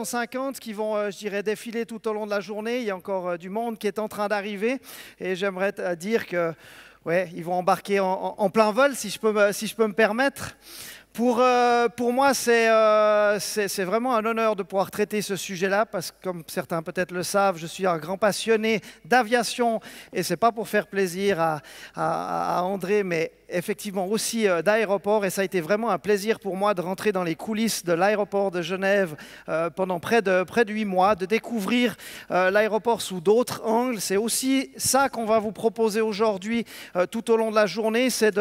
250 qui vont, je dirais, défiler tout au long de la journée. Il y a encore du monde qui est en train d'arriver. Et j'aimerais dire que, ouais, ils vont embarquer en plein vol, si je peux me permettre. Pour moi, c'est vraiment un honneur de pouvoir traiter ce sujet-là, parce que comme certains peut-être le savent, je suis un grand passionné d'aviation, et ce n'est pas pour faire plaisir à André, mais effectivement aussi d'aéroport, et ça a été vraiment un plaisir pour moi de rentrer dans les coulisses de l'aéroport de Genève pendant près de 8 mois, de découvrir l'aéroport sous d'autres angles. C'est aussi ça qu'on va vous proposer aujourd'hui tout au long de la journée, c'est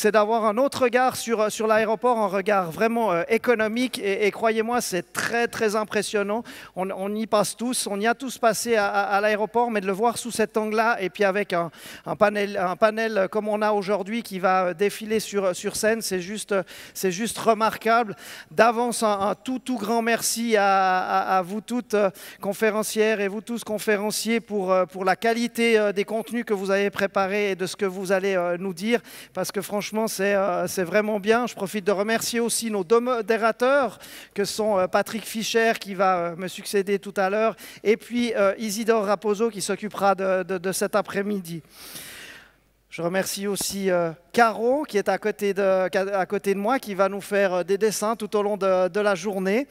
d'avoir un autre regard sur l'aéroport, un regard vraiment économique, et croyez-moi, c'est très très impressionnant. On y passe tous, on y a tous passé à l'aéroport, mais de le voir sous cet angle-là, et puis avec un panel comme on a aujourd'hui qui va défiler sur scène, c'est juste remarquable. D'avance, un tout grand merci à vous toutes conférencières et vous tous conférenciers pour la qualité des contenus que vous avez préparés et de ce que vous allez nous dire, parce que franchement, c'est vraiment bien. Je profite de remercier aussi nos deux modérateurs, que sont Patrick Fischer, qui va me succéder tout à l'heure, et puis Isidore Raposo, qui s'occupera de cet après-midi. Je remercie aussi Caro, qui est à côté de moi, qui va nous faire des dessins tout au long de la journée.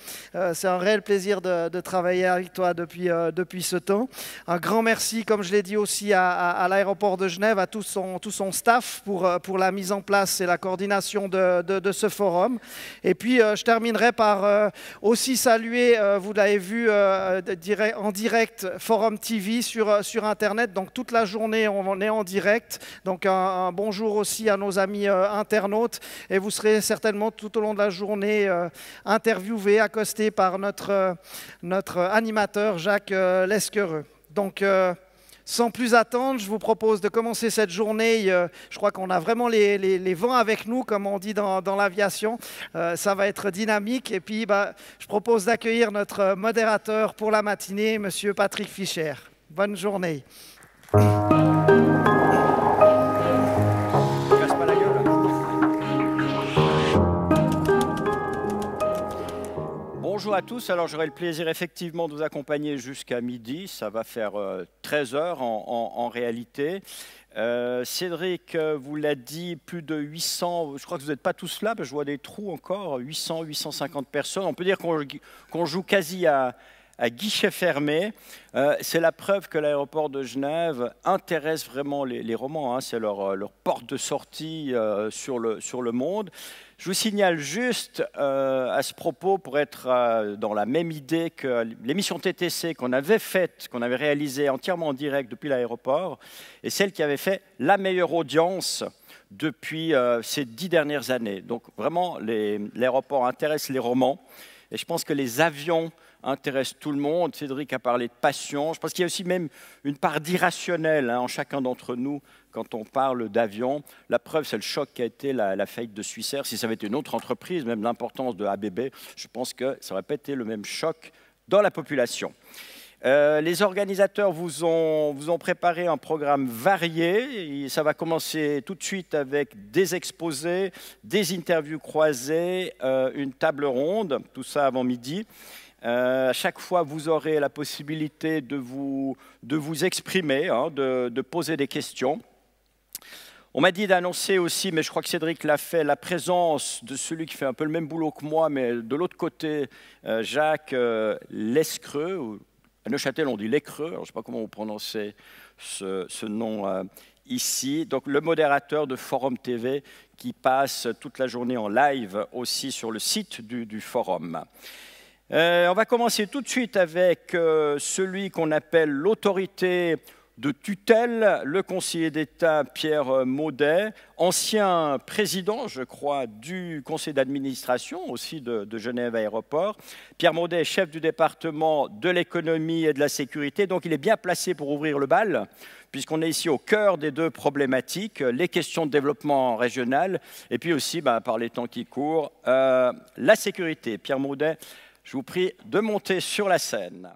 C'est un réel plaisir de travailler avec toi depuis ce temps. Un grand merci, comme je l'ai dit aussi, à l'aéroport de Genève, à tout son staff pour la mise en place et la coordination de ce forum. Et puis, je terminerai par aussi saluer, vous l'avez vu en direct, Forum TV sur Internet. Donc, toute la journée, on est en direct. Donc, un bonjour aussi à nos amis internautes, et vous serez certainement tout au long de la journée interviewés, accostés par notre animateur Jacques Lesquereux. Donc, sans plus attendre, je vous propose de commencer cette journée. Je crois qu'on a vraiment les vents avec nous, comme on dit dans l'aviation. Ça va être dynamique. Et puis, je propose d'accueillir notre modérateur pour la matinée, Monsieur Patrick Fischer. Bonne journée. Bonjour à tous, alors j'aurai le plaisir effectivement de vous accompagner jusqu'à midi, ça va faire 13 heures en réalité. Cédric vous l'a dit, plus de 800, je crois que vous n'êtes pas tous là, mais je vois des trous encore, 800, 850 personnes, on peut dire qu'on joue quasi à guichet fermé. C'est la preuve que l'aéroport de Genève intéresse vraiment les romans, hein, c'est leur porte de sortie sur le monde. Je vous signale juste à ce propos, pour être dans la même idée que l'émission TTC qu'on avait réalisée entièrement en direct depuis l'aéroport, est celle qui avait fait la meilleure audience depuis ces 10 dernières années. Donc vraiment, l'aéroport intéresse les romans, et je pense que les avions intéressent tout le monde. Cédric a parlé de passion. Je pense qu'il y a aussi même une part d'irrationnel en chacun d'entre nous quand on parle d'avion. La preuve, c'est le choc qui a été la faillite de Swissair. Si ça avait été une autre entreprise, même l'importance de ABB, je pense que ça n'aurait pas été le même choc dans la population. Les organisateurs vous ont préparé un programme varié. Ça va commencer tout de suite avec des exposés, des interviews croisées, une table ronde, tout ça avant midi. À chaque fois, vous aurez la possibilité de vous exprimer, de poser des questions. On m'a dit d'annoncer aussi, mais je crois que Cédric l'a fait, la présence de celui qui fait un peu le même boulot que moi, mais de l'autre côté, Jacques Lesquereux. À Neuchâtel, on dit Lesquereux, alors je ne sais pas comment vous prononcez ce nom ici. Donc, le modérateur de Forum TV qui passe toute la journée en live aussi sur le site du Forum. On va commencer tout de suite avec celui qu'on appelle l'autorité de tutelle, le conseiller d'État Pierre Maudet, ancien président, je crois, du conseil d'administration aussi de Genève Aéroport. Pierre Maudet est chef du département de l'économie et de la sécurité, donc il est bien placé pour ouvrir le bal, puisqu'on est ici au cœur des deux problématiques, les questions de développement régional, et puis aussi, par les temps qui courent, la sécurité. Pierre Maudet, je vous prie de monter sur la scène.